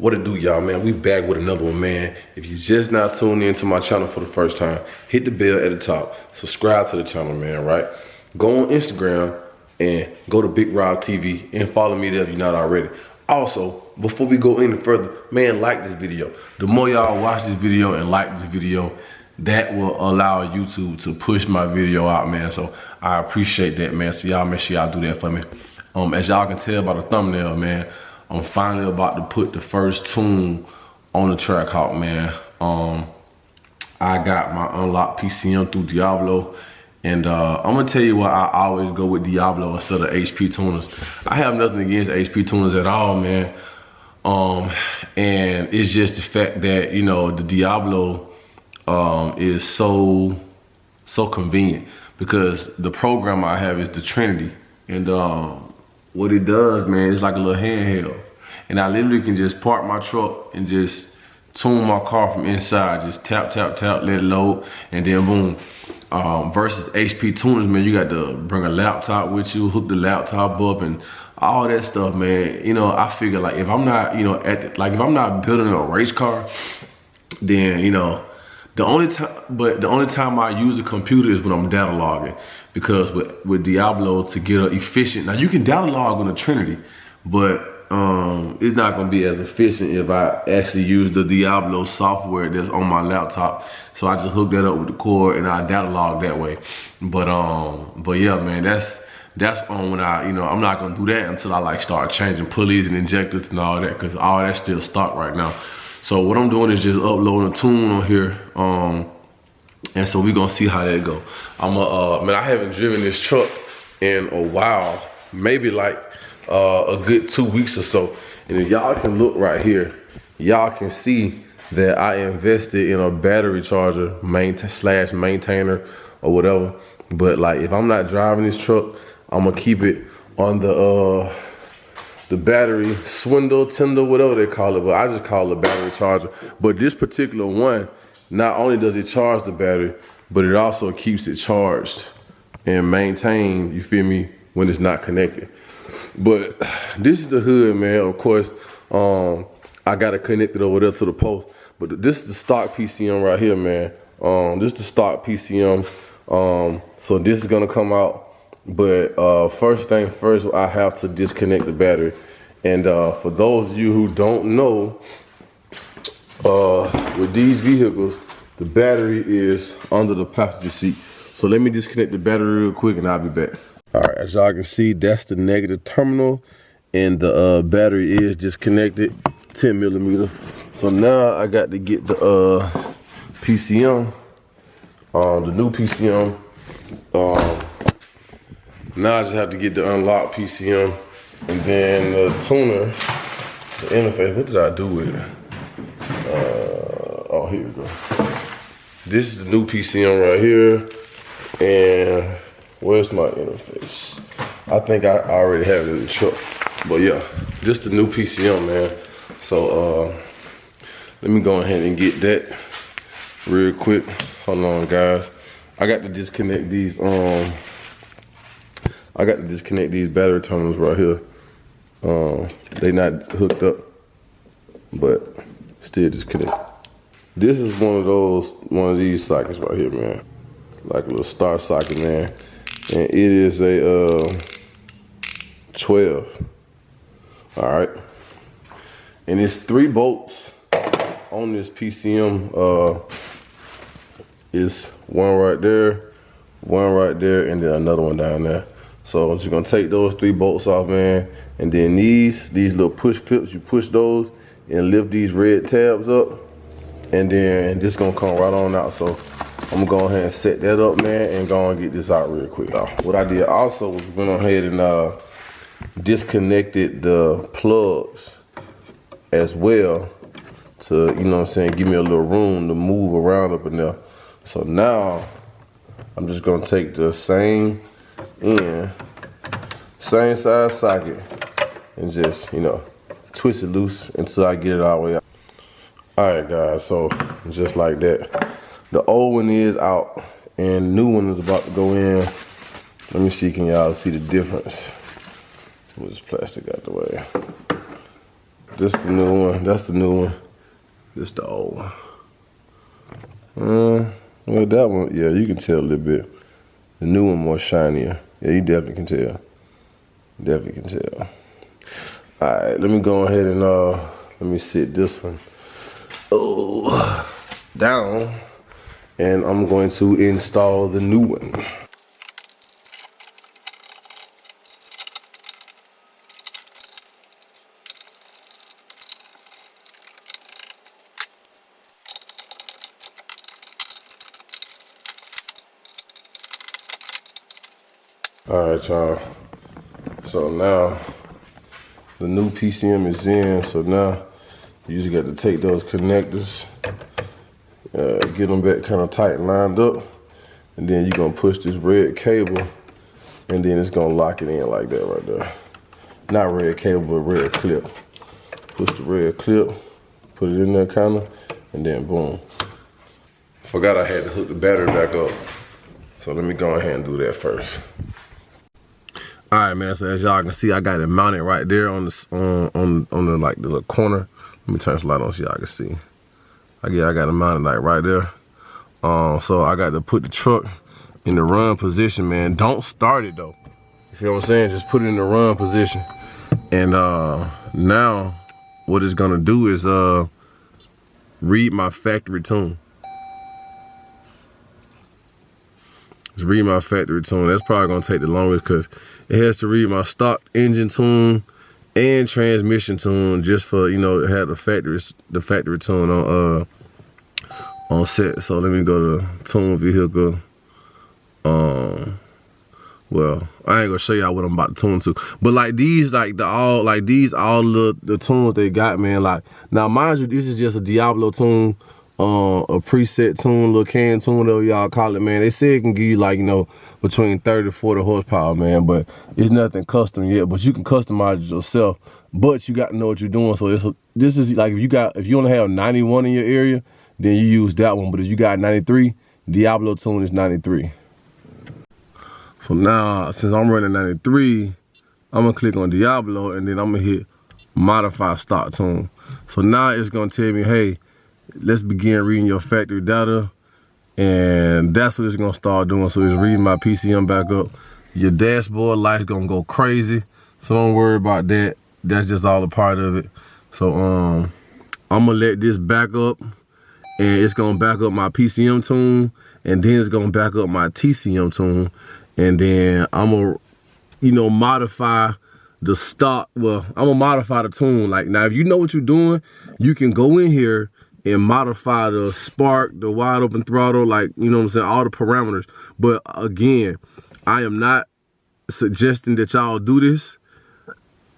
What it do, y'all, man? We back with another one, man. If you just now tuned into my channel for the first time, hit the bell at the top. Subscribe to the channel, man, right? Go on Instagram and go to Big Rob TV and follow me there if you're not already. Also, before we go any further, man, like this video. The more y'all watch this video and like this video, that will allow YouTube to push my video out, man. So I appreciate that, man. So y'all make sure y'all do that for me. As y'all can tell by the thumbnail, man, I'm finally about to put the first tune on the Trackhawk, man. I got my unlocked PCM through Diablo, and I'm gonna tell you why I always go with Diablo instead of HP tuners. I have nothing against HP tuners at all, man. And it's just the fact that, you know, the Diablo is so convenient because the program I have is the Trinity, and what it does, man, it's like a little handheld. And I literally can just park my truck and just tune my car from inside. Just tap, tap, tap, let it load, and then boom. Versus HP tuners, man, you got to bring a laptop with you, hook the laptop up, and all that stuff, man. You know, I figure like if I'm not, you know, if I'm not building a race car, then, you know, the only time I use a computer is when I'm data logging, because with Diablo, to get an efficient, now you can data log on the Trinity, but it's not gonna be as efficient if I actually use the Diablo software that's on my laptop. So I just hook that up with the cord and I data log that way. But yeah, man, that's on when I, you know, I'm not gonna do that until I like start changing pulleys and injectors and all that, because all that's still stock right now. So what I'm doing is just uploading a tune on here, and so we gonna see how that go. Man, I haven't driven this truck in a while, maybe like a good 2 weeks or so. And if y'all can look right here, y'all can see that I invested in a battery charger, slash maintainer or whatever. But like, if I'm not driving this truck, I'm gonna keep it on the battery swindle, tender, whatever they call it, but I just call it a battery charger. But this particular one, not only does it charge the battery, but it also keeps it charged and maintained, you feel me, when it's not connected. But this is the hood, man. Of course, I got it connected over there to the post, but this is the stock PCM right here, man. This is the stock PCM. So this is gonna come out. But first thing first, I have to disconnect the battery. And for those of you who don't know, with these vehicles, the battery is under the passenger seat. So let me disconnect the battery real quick and I'll be back. All right, as y'all can see, that's the negative terminal, and the battery is disconnected, 10 millimeter. So now I got to get the PCM, the new PCM. Now I just have to get the unlocked PCM, and then the tuner, the interface. What did I do with it? Oh, here we go. This is the new PCM right here, and where's my interface? I think I already have it in the truck, but yeah, this is the new PCM, man. So let me go ahead and get that real quick. Hold on, guys. I got to disconnect these. I got to disconnect these battery terminals right here. They not hooked up, but still disconnected. This is one of these sockets right here, man. Like a little star socket, man. And it is a 12. All right. And it's 3 bolts on this PCM. It's one right there, and then another one down there. So I'm just gonna take those 3 bolts off, man. And then these little push clips, you push those and lift these red tabs up, and then this gonna come right on out. So I'm gonna go ahead and set that up, man, and go and get this out real quick. What I did also was went ahead and disconnected the plugs as well to, you know what I'm saying, give me a little room to move around up in there. So now I'm just gonna take the same size socket and just, you know, twist it loose until I get it all the way out. All right, guys, so just like that. The old one is out and new one is about to go in. Let me see, can y'all see the difference? Move this plastic out the way. This the new one. That's the new one. This the old one. Well, that one, yeah, you can tell a little bit. The new one more shinier. Yeah, you definitely can tell. Definitely can tell. All right, let me go ahead and let me sit this one down, and I'm going to install the new one. All right, y'all. So now the new PCM is in. So now you just got to take those connectors, get them back kind of tight and lined up, and then you're gonna push this red cable, and then it's gonna lock it in like that right there. Not red cable, but red clip. Push the red clip, put it in there kind of, and then boom. Forgot I had to hook the battery back up. So let me go ahead and do that first. All right, man, so as y'all can see, I got it mounted right there on the like the little corner. Let me turn this light on so y'all can see. I got it mounted like right there. So I got to put the truck in the run position, man. Don't start it though. You feel what I'm saying? Just put it in the run position. And now what it's gonna do is read my factory tune. Just read my factory tune. That's probably gonna take the longest because it has to read my stock engine tune and transmission tune just for, you know, it had the factory tune on set. So let me go to tune vehicle. Well, I ain't gonna show y'all what I'm about to tune to, but like these, all the tunes they got, man. Like now, mind you, this is just a Diablo tune. A preset tune, little can tune, whatever y'all call it, man. They say it can give you like, you know, between 30 to 40 horsepower, man, but it's nothing custom yet. But you can customize it yourself, but you got to know what you're doing. So this is like if you only have 91 in your area, then you use that one. But if you got 93, Diablo tune is 93. So now, since I'm running 93, I'm gonna click on Diablo, and then I'm gonna hit modify stock tune. So now it's gonna tell me, hey, let's begin reading your factory data, and that's what it's gonna start doing. So it's reading my PCM back up. Your dashboard light's gonna go crazy, so don't worry about that. That's just all a part of it. So I'm gonna let this back up, and it's gonna back up my PCM tune, and then it's gonna back up my TCM tune, and then I'm gonna, you know, modify the stock. Well, I'm gonna modify the tune. Like now, if you know what you're doing, you can go in here and modify the spark, the wide open throttle, like, you know what I'm saying, all the parameters. But again, I am not suggesting that y'all do this.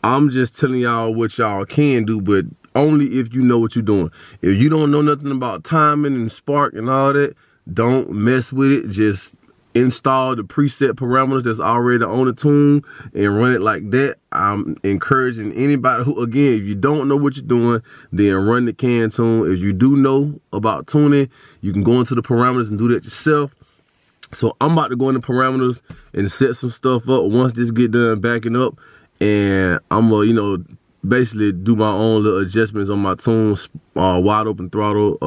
I'm just telling y'all what y'all can do, but only if you know what you're doing. If you don't know nothing about timing and spark and all that, don't mess with it. Just install the preset parameters that's already on the tune and run it like that. I'm encouraging anybody who, again, if you don't know what you're doing, then run the can tune. If you do know about tuning, you can go into the parameters and do that yourself. So I'm about to go into parameters and set some stuff up once this get done backing up, and I'm gonna, you know, basically do my own little adjustments on my tunes, wide open throttle,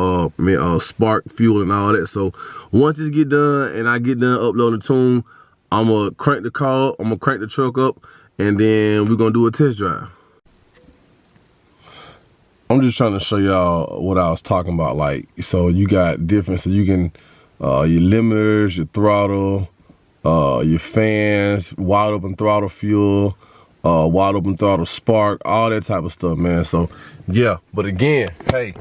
spark, fuel, and all that. So once this get done and I get done uploading the tune, I'm gonna crank the car up, I'm gonna crank the truck up, and then we're gonna do a test drive. I'm just trying to show y'all what I was talking about. Like, so you got different, so you can, your limiters, your throttle, your fans, wide open throttle fuel, wide open throttle spark, all that type of stuff, man. So yeah, but again, hey,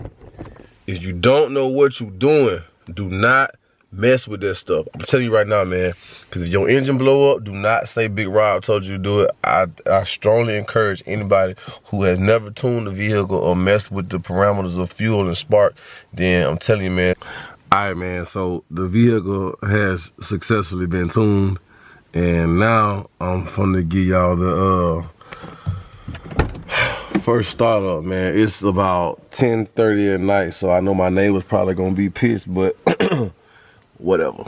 if you don't know what you're doing, do not mess with that stuff. I'm telling you right now, man, because if your engine blow up, do not say Big Rob told you to do it. I strongly encourage anybody who has never tuned a vehicle or messed with the parameters of fuel and spark, then I'm telling you, man. All right, man, so the vehicle has successfully been tuned, and now I'm finna give y'all the first startup, man. It's about 10:30 at night, so I know my neighbor's probably gonna be pissed, but whatever.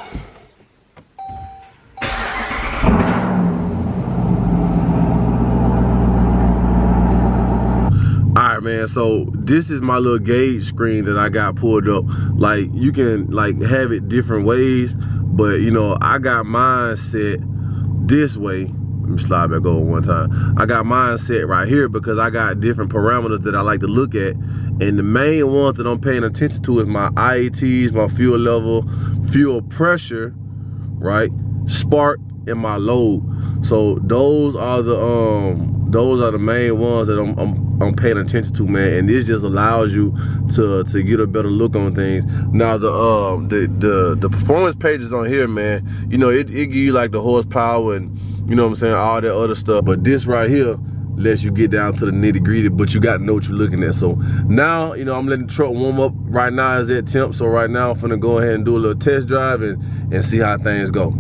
All right, man, so this is my little gauge screen that I got pulled up. Like, you can like have it different ways, but you know, I got mine set this way. Let me slide back over one time. I got mine set right here because I got different parameters that I like to look at. And the main ones that I'm paying attention to is my IATs, my fuel level, fuel pressure, right? Spark, and my load. So those are the main ones that I'm paying attention to, man. And this just allows you to get a better look on things. Now the performance pages on here, man, you know, it give you like the horsepower and, you know what I'm saying, all that other stuff. But this right here lets you get down to the nitty gritty, but you got to know what you're looking at. So now, you know, I'm letting the truck warm up. Right now is at temp, so right now I'm finna go ahead and do a little test drive and see how things go.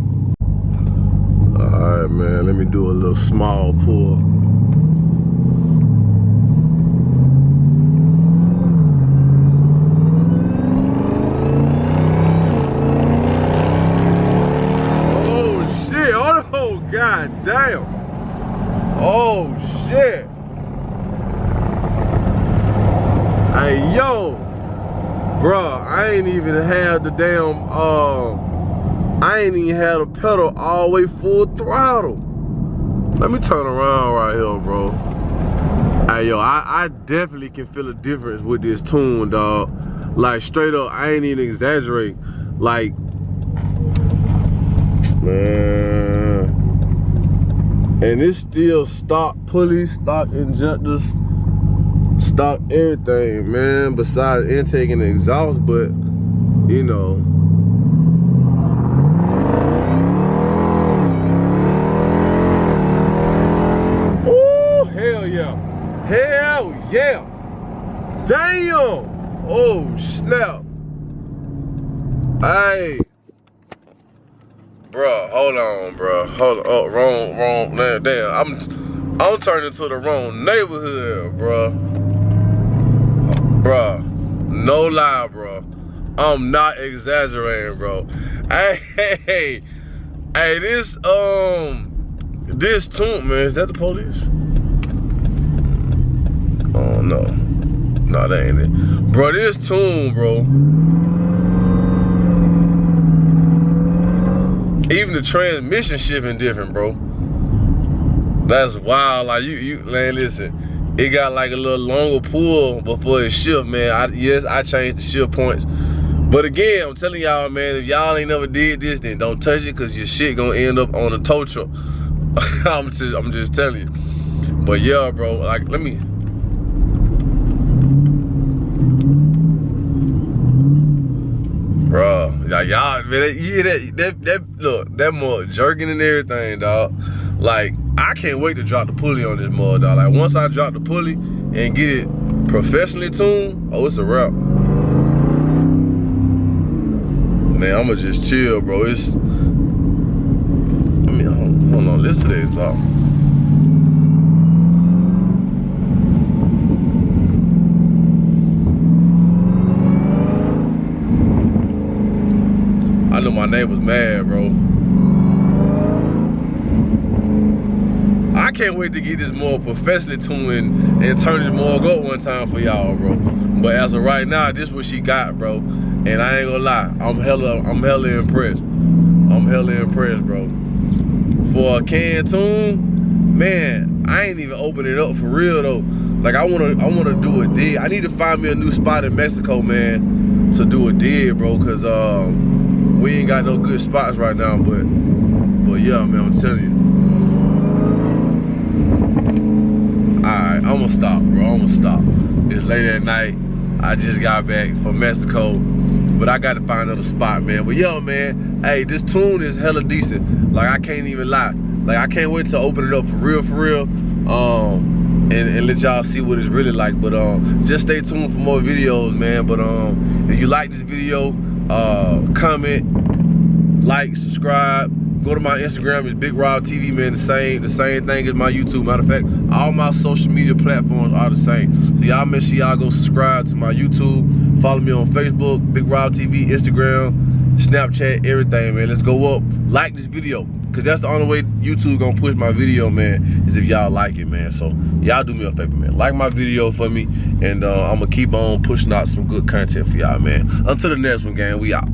All right, man, let me do a little small pull. Oh shit, oh god damn. Oh shit. Hey yo, bruh, I ain't even had the damn I ain't even had a pedal all the way full throttle. Let me turn around right here, bro. Hey yo, I definitely can feel a difference with this tune, dog. Like straight up, I ain't even exaggerating. Like, man. And it's still stock pulleys, stock injectors, stock everything, man, besides intake and exhaust, but you know. Ooh, hell yeah. Hell yeah. Damn. Oh, snap. Hey. Bruh, hold on, bruh. Hold on. Oh, wrong. Damn, I'm turning to the wrong neighborhood, bruh. Bruh, no lie, bruh. I'm not exaggerating, bro. Hey, this tune, man, is that the police? Oh no, that ain't it, bro. This tune, bro. Even the transmission shifting different, bro. That's wild. Like you, man, listen. It got like a little longer pull before it shift, man. Yes, I changed the shift points. But again, I'm telling y'all, man, if y'all ain't never did this, then don't touch it, cause your shit gonna end up on a tow truck. I'm just telling you. But yeah, bro, like let me. Bro, y'all, man, you hear that look, that mud jerking and everything, dog. Like, I can't wait to drop the pulley on this mud, dog. Like, once I drop the pulley and get it professionally tuned, oh, it's a wrap. Man, I'ma just chill, bro. It's, I mean, hold on, listen to this song. I know my neighbor's mad, bro. I can't wait to get this more professionally tuned and turn it more up one time for y'all, bro. But as of right now, this is what she got, bro. And I ain't gonna lie, I'm hella impressed. I'm hella impressed, bro. For a can tune, man, I ain't even opened it up for real though. Like I wanna do a dig. I need to find me a new spot in Mexico, man, to do a dig, bro, cause we ain't got no good spots right now, but yeah, man, I'm telling you. Alright, I'm gonna stop, bro. I'm gonna stop. It's late at night. I just got back from Mexico, but I gotta find another spot, man. But yo, man, hey, this tune is hella decent. Like, I can't even lie. Like, I can't wait to open it up for real. And let y'all see what it's really like. But just stay tuned for more videos, man. But if you like this video, comment, like, subscribe. Go to my Instagram, it's Big Rob TV, man. The same thing as my YouTube. Matter of fact, all my social media platforms are the same. So y'all make sure y'all go subscribe to my YouTube. Follow me on Facebook, Big Rob TV, Instagram, Snapchat, everything, man. Let's go up. Like this video. Cause that's the only way YouTube gonna push my video, man, is if y'all like it, man. So y'all do me a favor, man. Like my video for me, and I'm gonna keep on pushing out some good content for y'all, man. Until the next one, gang, we out.